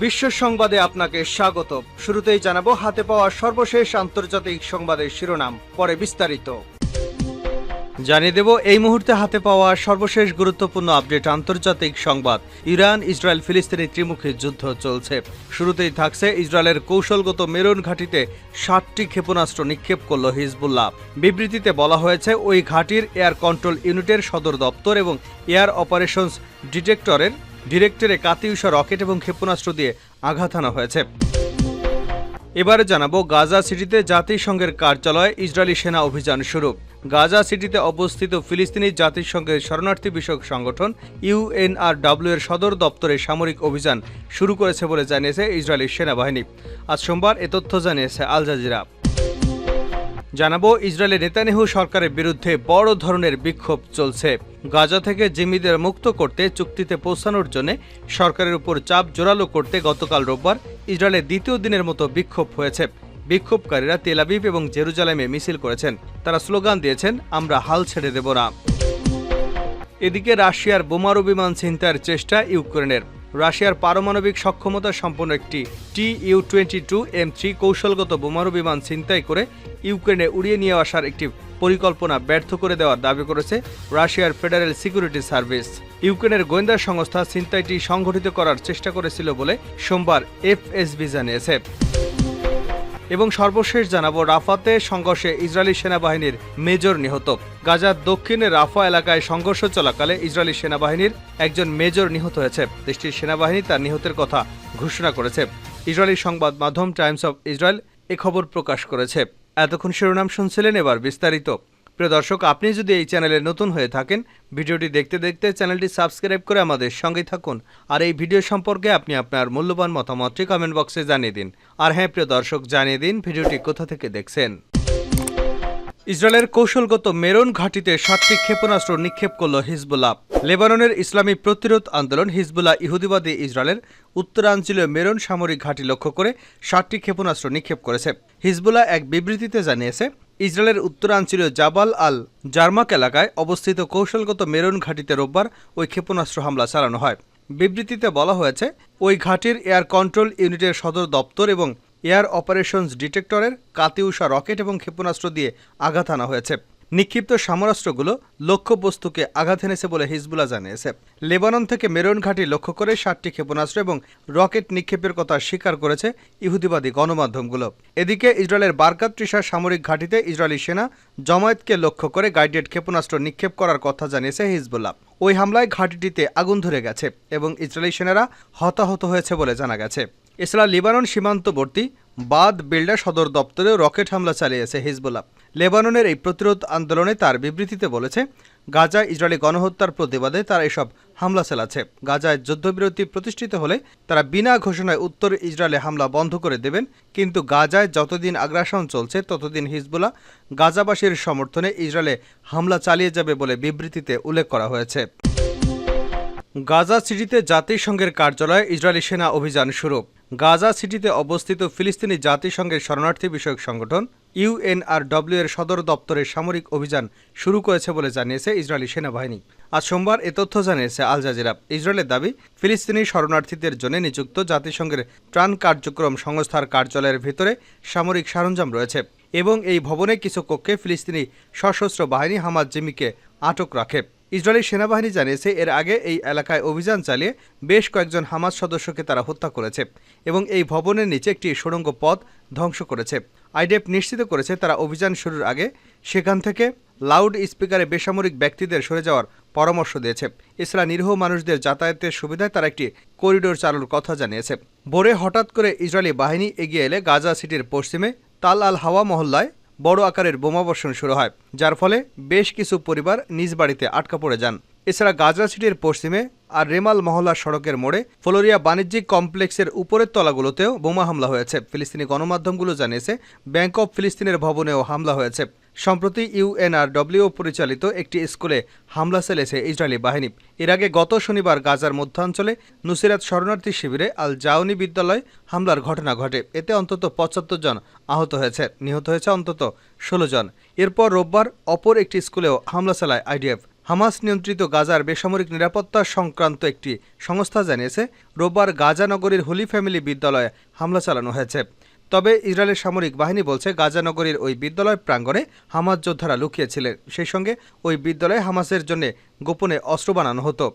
বিশ্ব সংবাদে আপনাকে স্বাগত। শুরুতেই জানাবো হাতে পাওয়া সর্বশেষ আন্তর্জাতিক সংবাদের শিরোনাম, পরে বিস্তারিত। জানিয়ে দেব এই মুহূর্তে হাতে পাওয়া সর্বশেষ গুরুত্বপূর্ণ আপডেট আন্তর্জাতিক সংবাদ। ইরান ইসরায়েল ফিলিস্তিনি ত্রিমুখী যুদ্ধ চলছে। শুরুতেই থাকছে ইসরায়েলের কৌশলগত মেরন ঘাঁটিতে 60টি ক্ষেপণাস্ত্র নিক্ষেপ করল হিজবুল্লাহ। বিবৃতিতে বলা হয়েছে ওই ঘাঁটির এয়ার কন্ট্রোল ইউনিটের সদর দপ্তর এবং এয়ার অপারেশনস ডিরেক্টরে কাতিউষা রকেট এবং ক্ষেপণাস্ত্র দিয়ে আঘাত হানা হয়েছে। এবারে জানাবো গাজা সিটিতে জাতিসংঘের কার্যালয়ে ইসরায়েলি সেনা অভিযান শুরু। গাজা সিটিতে অবস্থিত ফিলিস্তিনি জাতিসংঘের শরণার্থী বিষয়ক সংগঠন ইউএনআরডব্লিউ এর সদর দপ্তরে সামরিক অভিযান শুরু করেছে বলে জানিয়েছে ইসরায়েলি সেনাবাহিনী। আজ সোমবার এ তথ্য জানিয়েছে আল জাজিরা। জানাবো ইসরায়েলের নেতানিয়াহু সরকারের বিরুদ্ধে বড় ধরনের বিক্ষোভ চলছে। গাজা থেকে জিম্মিদের মুক্ত করতে চুক্তিতে পৌঁছানোর জন্য সরকারের উপর চাপ জোরালো করতে গতকাল রোববার ইসরায়েলের দ্বিতীয় দিনের মতো বিক্ষোভ হয়েছে। বিক্ষোভকারীরা তেল আবিব এবং জেরুজালেমে মিছিল করেছেন। তারা স্লোগান দিয়েছেন, আমরা হাল ছেড়ে দেব না। এদিকে রাশিয়ার বোমারু বিমান ছিনতাইয়ের চেষ্টা ইউক্রেনের। রাশিয়ার পারমাণবিক সক্ষমতা সম্পন্ন একটি TU-22M3 কৌশলগত বোমারু বিমান ছিনতাই করে ইউক্রেনে উড়িয়ে নিয়ে আসার একটি পরিকল্পনা ব্যর্থ করে দেওয়ার দাবি করেছে রাশিয়ার ফেডারেল সিকিউরিটি সার্ভিস। ইউক্রেনের গোয়েন্দা সংস্থা ছিনতাইটি সংঘটিত করার চেষ্টা করেছিল বলে সোমবার FSB জানিয়েছে। এবং সর্বশেষ জানাবো রাফাতে সংঘর্ষে ইসরায়েলি সেনাবাহিনীর মেজর নিহত। গাজার দক্ষিণে রাফা এলাকায় সংঘর্ষ চলাকালে ইসরায়েলি সেনাবাহিনীর একজন মেজর নিহত হয়েছে। দেশটির সেনাবাহিনী তার নিহতের কথা ঘোষণা করেছে। ইসরায়েলি সংবাদ মাধ্যম টাইমস অফ ইসরায়েল এ খবর প্রকাশ করেছে। এতক্ষণ শিরোনাম শুনছিলেন, এবার বিস্তারিত। প্রিয় দর্শক, আপনি যদি এই চ্যানেলে নতুন হয়ে থাকেন, ভিডিওটি দেখতে দেখতে চ্যানেলটি সাবস্ক্রাইব করে আমাদের সঙ্গেই থাকুন। আর এই ভিডিও সম্পর্কে আপনি আপনার মূল্যবান মতামতটি কমেন্ট বক্সে জানিয়ে দিন। আর হ্যাঁ প্রিয় দর্শক, জানিয়ে দিন ভিডিওটি কোথা থেকে দেখছেন। ইসরায়েলের কৌশলগত মেরন ঘাঁটিতে 60টি ক্ষেপণাস্ত্র নিক্ষেপ করল হিজবুল্লাহ। লেবাননের ইসলামী প্রতিরোধ আন্দোলন হিজবুল্লাহ ইহুদিবাদী ইসরায়েলের উত্তরাঞ্চলীয় মেরন সামরিক ঘাঁটি লক্ষ্য করে 60টি ক্ষেপণাস্ত্র নিক্ষেপ করেছে। হিজবুল্লাহ এক বিবৃতিতে জানিয়েছে, ইসরায়েলের উত্তরাঞ্চলীয় জাবাল আল জারমাক এলাকায় অবস্থিত কৌশলগত মেরন ঘাঁটিতে রোববার ওই ক্ষেপণাস্ত্র হামলা চালানো হয়। বিবৃতিতে বলা হয়েছে, ওই ঘাঁটির এয়ার কন্ট্রোল ইউনিটের সদর দপ্তর এবং এয়ার অপারেশনস ডিরেক্টরের কাতিউষা রকেট এবং ক্ষেপণাস্ত্র দিয়ে আঘাত আনা হয়েছে। নিক্ষিপ্ত সমরাস্ত্রগুলো লক্ষ্যবস্তুকে আঘাত এনেছে বলে হিজবুল্লাহ জানিয়েছে। লেবানন থেকে মেরন ঘাঁটি লক্ষ্য করে 60টি ক্ষেপণাস্ত্র এবং রকেট নিক্ষেপের কথা স্বীকার করেছে ইহুদিবাদী গণমাধ্যমগুলো। এদিকে ইসরায়েলের বারকাত ত্রিশা সামরিক ঘাঁটিতে ইসরায়েলি সেনা জমায়েতকে লক্ষ্য করে গাইডেড ক্ষেপণাস্ত্র নিক্ষেপ করার কথা জানিয়েছে হিজবুল্লাহ। ওই হামলায় ঘাঁটিটিতে আগুন ধরে গেছে এবং ইসরায়েলি সেনারা হতাহত হয়েছে বলে জানা গেছে। এছাড়া লেবানন সীমান্তবর্তী বাদ বিল্ডার সদর দপ্তরেও রকেট হামলা চালিয়েছে হিজবুল্লাহ। লেবাননের এই প্রতিরোধ আন্দোলনে তার বিবৃতিতে বলেছে, গাজায় ইসরায়েলি গণহত্যার প্রতিবাদে তারা এসব হামলা চালাচ্ছে। গাজায় যুদ্ধবিরতি প্রতিষ্ঠিত হলে তারা বিনা ঘোষণায় উত্তর ইসরায়েলে হামলা বন্ধ করে দেবেন। কিন্তু গাজায় যতদিন আগ্রাসন চলছে ততদিন হিজবুল্লাহ গাজাবাসীর সমর্থনে ইসরায়েলে হামলা চালিয়ে যাবে বলে বিবৃতিতে উল্লেখ করা হয়েছে। গাজা সিটিতে জাতিসংঘের কার্যালয়ে ইসরায়েলি সেনা অভিযান শুরু। গাজা সিটিতে অবস্থিত ফিলিস্তিনি জাতিসংঘের শরণার্থী বিষয়ক সংগঠন ইউএনআরডব্লিউ এর সদর দপ্তরে সামরিক অভিযান শুরু করেছে বলে জানিয়েছে ইসরায়েলি সেনাবাহিনী। আজ সোমবার এ তথ্য জানিয়েছে আল জাজিরা। ইসরায়েলের দাবি, ফিলিস্তিনি শরণার্থীদের জন্য নিযুক্ত জাতিসংঘের ত্রাণ কার্যক্রম সংস্থার কার্যালয়ের ভিতরে সামরিক সরঞ্জাম রয়েছে এবং এই ভবনে কিছু কক্ষে ফিলিস্তিনি সশস্ত্র বাহিনী হামাস জিম্মিকে আটক রাখে। ইসরায়েলি সেনাবাহিনী জানিয়েছে, এর আগে এই এলাকায় অভিযান চালিয়ে বেশ কয়েকজন হামাস সদস্যকে তারা হত্যা করেছে এবং এই ভবনের নিচে একটি সুড়ঙ্গ পথ ধ্বংস করেছে। আইডিএফ নিশ্চিত করেছে তারা অভিযান শুরুর আগে সেখান থেকে লাউড স্পিকারে বেসামরিক ব্যক্তিদের সরে যাওয়ার পরামর্শ দিয়েছে। এছাড়া নিরীহ মানুষদের যাতায়াতের সুবিধায় তারা একটি করিডোর চালুর কথা জানিয়েছে। ভোরে হঠাৎ করে ইসরায়েলি বাহিনী এগিয়ে এলে গাজা সিটির পশ্চিমে তাল আল হাওয়া মহল্লায় বড় আকারের বোমাবর্ষণ শুরু হয়, যার ফলে বেশ কিছু পরিবার নিজ বাড়িতে আটকা পড়ে যান। এছাড়া গাজা সিটির পশ্চিমে আর রেমাল মহল্লা সড়কের মোড়ে ফ্লোরিয়া বাণিজ্যিক কমপ্লেক্সের উপরের তলাগুলোতেও বোমা হামলা হয়েছে। ফিলিস্তিনি গণমাধ্যমগুলো জানিয়েছে, ব্যাংক অব ফিলিস্তিনের ভবনেও হামলা হয়েছে। সম্প্রতি ইউএনআরডব্লিউ পরিচালিত একটি স্কুলে হামলা চালিয়েছে ইসরায়েলি বাহিনী। এর আগে গত শনিবার গাজার মধ্যাঞ্চলে নুসিরাত শরণার্থী শিবিরে আল জাওনি বিদ্যালয় হামলার ঘটনা ঘটে। এতে অন্তত ৭৫ জন আহত হয়েছে, নিহত হয়েছে অন্তত ১৬ জন। এরপর রোববার অপর একটি স্কুলেও হামলা চালায় আইডিএফ। হামাস নিয়ন্ত্রিত গাজার বেসামরিক নিরাপত্তা সংক্রান্ত একটি সংস্থা জানিয়েছে, রোববার গাজা নগরীর হোলি ফ্যামিলি বিদ্যালয়ে হামলা চালানো হয়েছে। তবে ইসরায়েলের সামরিক বাহিনী বলছে, গাজা নগরীর ওই বিদ্যালয় প্রাঙ্গণে হামাস যোদ্ধারা লুকিয়েছিলেন। সেই সঙ্গে ওই বিদ্যালয়ে হামাসের জন্য গোপনে অস্ত্র বানানো হতো।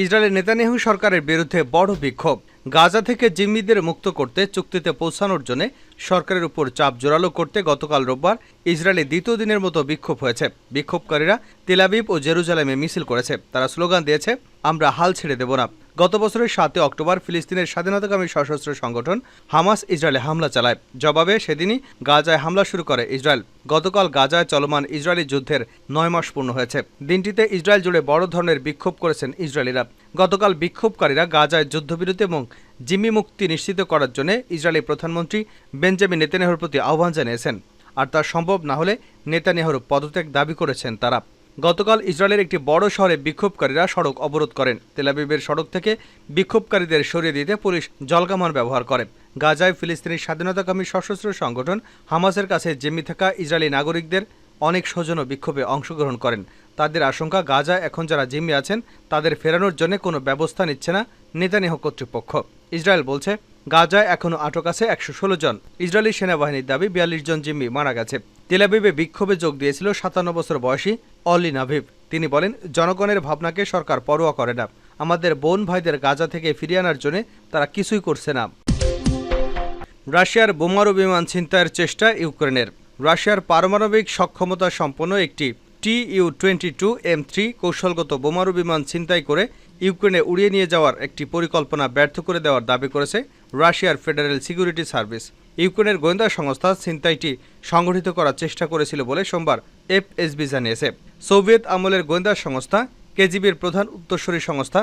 ইসরায়েলের নেতানিয়াহু সরকারের বিরুদ্ধে বড় বিক্ষোভ। গাজা থেকে জিম্মিদের মুক্ত করতে চুক্তিতে পৌঁছানোর জন্য সরকারের উপর চাপ জোরালো করতে গতকাল রোববার ইসরায়েলে দ্বিতীয় দিনের মতো বিক্ষোভ হয়েছে। বিক্ষোভকারীরা তেল আবিব ও জেরুজালেমে মিছিল করেছে। তারা স্লোগান দিয়েছে, আমরা হাল ছেড়ে দেব না। গত বছরের 7 অক্টোবর ফিলিস্তিনের স্বাধীনতাকামী সশস্ত্র সংগঠন হামাস ইসরায়েলে হামলা চালায়। জবাবে সেদিনই গাজায় হামলা শুরু করে ইসরায়েল। গতকাল গাজায় চলমান ইসরায়েলি যুদ্ধের 9 মাস পূর্ণ হয়েছে। দিনটিতে ইসরায়েল জুড়ে বড় ধরনের বিক্ষোভ করেছেন ইসরায়েলিরা। গতকাল বিক্ষোভকারীরা গাজায় যুদ্ধবিরতি এবং জিম্মি মুক্তি নিশ্চিত করার জন্য ইসরায়েলি প্রধানমন্ত্রী বেঞ্জামিন নেতানিয়াহুর প্রতি আহ্বান জানিয়েছেন। আর তা সম্ভব না হলে নেতানিয়াহুর পদত্যাগ দাবি করেছেন তারা। গতকাল ইসরায়েলের একটি বড় শহরে বিক্ষোভকারীরা সড়ক অবরোধ করেন। তেল আবিবের সড়ক থেকে বিক্ষোভকারীদের সরিয়ে দিতে পুলিশ জলকামান ব্যবহার করে। গাজায় ফিলিস্তিনি স্বাধীনতাকামী সশস্ত্র সংগঠন হামাসের কাছে জিম্মি থাকা ইসরায়েলি নাগরিকদের অনেক স্বজনও বিক্ষোভে অংশগ্রহণ করেন। তাদের আশঙ্কা, গাজায় এখন যারা জিম্মি আছেন তাদের ফেরানোর জন্য কোনো ব্যবস্থা নিচ্ছে না নেতানিয়াহু কর্তৃপক্ষ। ইসরায়েল বলছে, গাজায় এখনও আটক আছে 116 জন। ইসরায়েলি সেনাবাহিনীর দাবি 42 জন জিম্মি মারা গেছে। তেল আবিবে বিক্ষোভে যোগ দিয়েছিল 57 বছর বয়সী অলি নাভিব। তিনি বলেন, জনগণের ভাবনাকে সরকার পরোয়া করে না। আমাদের বোন ভাইদের গাজা থেকে ফিরিয়ে আনার জন্য তারা কিছুই করছে না। রাশিয়ার বোমারু বিমান ছিনতাইয়ের চেষ্টা ইউক্রেনের। রাশিয়ার পারমাণবিক সক্ষমতা সম্পন্ন একটি Tu-22M3 কৌশলগত বোমারু বিমান ছিনতাই করে ইউক্রেনে উড়িয়ে নিয়ে যাওয়ার একটি পরিকল্পনা ব্যর্থ করে দেওয়ার দাবি করেছে রাশিয়ার ফেডারেল সিকিউরিটি সার্ভিস। ইউক্রেনের গোয়েন্দা সংস্থা ছিনতাইটি সংগঠিত করার চেষ্টা করেছিল বলে সোমবার এফএসবি জানিয়েছে। সোভিয়েত আমলের গোয়েন্দা সংস্থা কেজিবির প্রধান উত্তরসূরি সংস্থা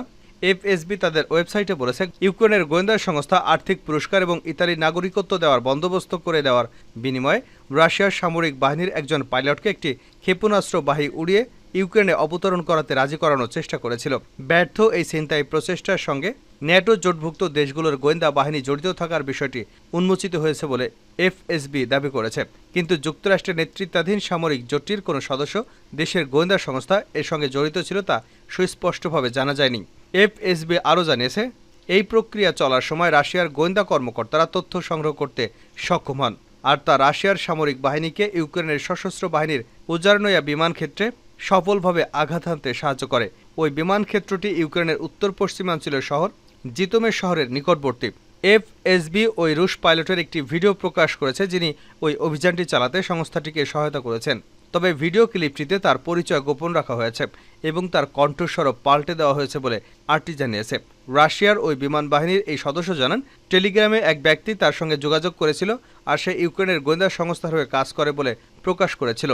এফএসবি তাদের ওয়েবসাইটে বলেছে, ইউক্রেনের গোয়েন্দা সংস্থা আর্থিক পুরস্কার এবং ইতালির নাগরিকত্ব দেওয়ার বন্দোবস্ত করে দেওয়ার বিনিময়ে রাশিয়ার সামরিক বাহিনীর একজন পাইলটকে একটি ক্ষেপণাস্ত্রবাহী উড়িয়ে ইউক্রেনে অবতরণ করাতে রাজি করানোর চেষ্টা করেছিল। ব্যর্থ এই ছিনতাই প্রচেষ্টার সঙ্গে ন্যাটো জোটভুক্ত দেশগুলোর গোয়েন্দা বাহিনী জড়িত থাকার বিষয়টি উন্মোচিত হয়েছে বলে এফএসবি দাবি করেছে। কিন্তু যুক্তরাষ্ট্রের নেতৃত্বাধীন সামরিক জোটটির কোনো সদস্য দেশের গোয়েন্দা সংস্থা এর সঙ্গে জড়িত ছিল তা সুস্পষ্টভাবে জানা যায়নি। এফএসবি আরও জানিয়েছে, এই প্রক্রিয়া চলার সময় রাশিয়ার গোয়েন্দা কর্মকর্তারা তথ্য সংগ্রহ করতে সক্ষম হন, আর তা রাশিয়ার সামরিক বাহিনীকে ইউক্রেনের সশস্ত্র বাহিনীর উজারনোয়া বিমান ক্ষেত্রে সফলভাবে আঘাত হানতে সাহায্য করে। ওই বিমান ক্ষেত্রটি ইউক্রেনের উত্তর পশ্চিমাঞ্চলের শহর জিতোমের শহরের নিকটবর্তী। এফএসবি ওই রুশ পাইলটের একটি ভিডিও প্রকাশ করেছে, যিনি ওই অভিযানটি চালাতে সংস্থাটিকে সহায়তা করেছেন। তবে ভিডিও ক্লিপটিতে তার পরিচয় গোপন রাখা হয়েছে এবং তার কণ্ঠস্বরও পাল্টে দেওয়া হয়েছে বলে আরটি জানিয়েছে। রাশিয়ার ওই বিমান বাহিনীর এই সদস্য জানান, টেলিগ্রামে এক ব্যক্তি তার সঙ্গে যোগাযোগ করেছিল আর সে ইউক্রেনের গোয়েন্দা সংস্থার হয়ে কাজ করে বলে প্রকাশ করেছিল।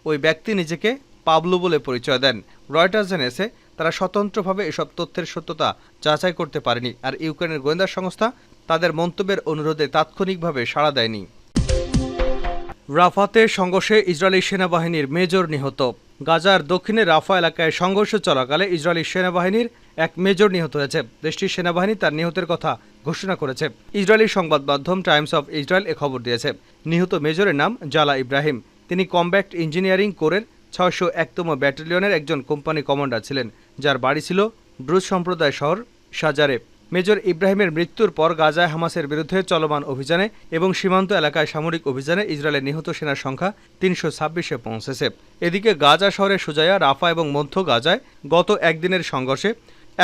ওই ব্যক্তি নিজেকে পাবলো বলে পরিচয় দেন। রয়টার্স জানিয়েছে, তারা স্বতন্ত্রভাবে এসব তথ্যের সত্যতা যাচাই করতে পারেনি, আর ইউক্রেনের গোয়েন্দা সংস্থা তাদের মন্তব্যের অনুরোধে তাৎক্ষণিকভাবে সাড়া দেয়নি। রাফাতে সংঘর্ষে ইসরায়েলি সেনাবাহিনীর মেজর নিহত। গাজার দক্ষিণে রাফা এলাকায় সংঘর্ষ চলাকালে ইসরায়েলি সেনাবাহিনীর এক মেজর নিহত হয়েছে। দেশটির সেনাবাহিনী তার নিহতের কথা ঘোষণা করেছে। ইসরায়েলি সংবাদ মাধ্যম টাইমস অফ ইসরায়েল এ খবর দিয়েছে। নিহত মেজরের নাম জালা ইব্রাহিম। তিনি কম্ব্যাক্ট ইঞ্জিনিয়ারিং কোরের 601তম ব্যাটালিয়নের একজন কোম্পানি কমান্ডার ছিলেন, যার বাড়ি ছিল ব্রুজ সম্প্রদায় শহর সাজারে। মেজর ইব্রাহিমের মৃত্যুর পর গাজায় হামাসের বিরুদ্ধে চলমান অভিযানে এবং সীমান্ত এলাকায় সামরিক অভিযানে ইসরায়েলের নিহত সেনার সংখ্যা 326-এ পৌঁছেছে। এদিকে গাজা শহরের সুজায়া, রাফা এবং মধ্য গাজায় গত একদিনের সংঘর্ষে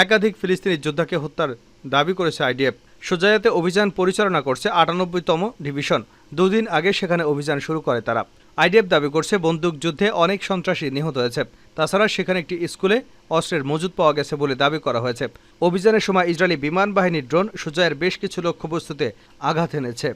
একাধিক ফিলিস্তিনি যোদ্ধাকে হত্যার দাবি করেছে আইডিএফ। সুজায়াতে অভিযান পরিচালনা করছে 98তম ডিভিশন। দুদিন আগে সেখানে অভিযান শুরু করে তারা। আইডিএফ দাবি করছে, বন্দুকযুদ্ধে অনেক সন্ত্রাসী নিহত হয়েছে। তাছাড়া সেখানে একটি স্কুলে অস্ত্রের মজুদ পাওয়া গেছে বলে দাবি করা হয়েছে। অভিযানের সময় ইসরায়েলি বিমান বাহিনীর ড্রোন সুজায়ের বেশ কিছু লক্ষ্যবস্তুতে আঘাত এনেছে।